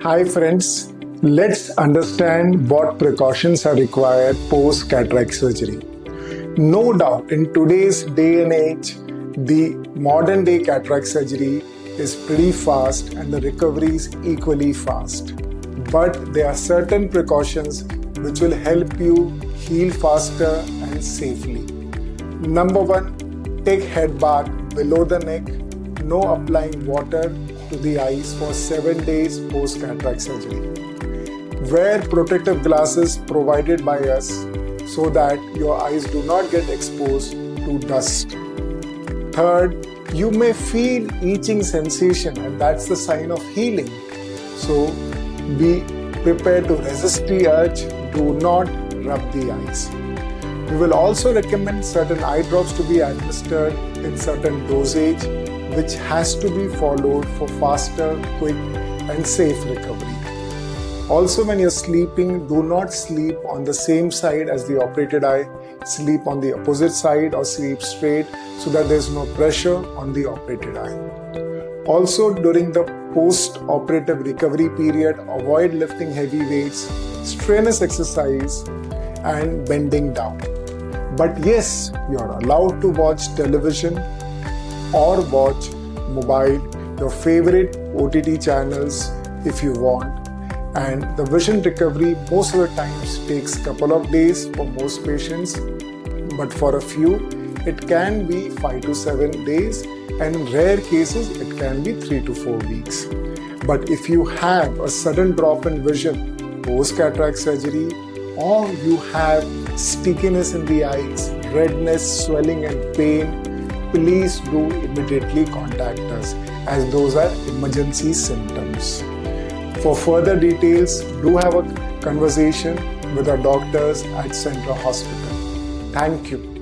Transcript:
Hi friends, let's understand what precautions are required post-cataract surgery. No doubt, in today's day and age, the modern day cataract surgery is pretty fast and the recovery is equally fast. But there are certain precautions which will help you heal faster and safely. Number one, take head bath below the neck. No applying water to the eyes for 7 days post-cataract surgery. Wear protective glasses provided by us so that your eyes do not get exposed to dust. Third, you may feel itching sensation and that's the sign of healing. So be prepared to resist the urge. Do not rub the eyes. We will also recommend certain eye drops to be administered in certain dosage, which has to be followed for faster, quick and safe recovery. Also, when you're sleeping, do not sleep on the same side as the operated eye. Sleep on the opposite side or sleep straight so that there's no pressure on the operated eye. Also, during the post-operative recovery period, avoid lifting heavy weights, strenuous exercise and bending down. But yes, you are allowed to watch television or watch mobile, your favorite OTT channels if you want. And the vision recovery most of the times takes a couple of days for most patients, but for a few it can be 5 to 7 days and in rare cases it can be 3 to 4 weeks. But if you have a sudden drop in vision post-cataract surgery or you have stickiness in the eyes, redness, swelling and pain, please do immediately contact us as those are emergency symptoms. For further details, do have a conversation with our doctors at Central Hospital. Thank you.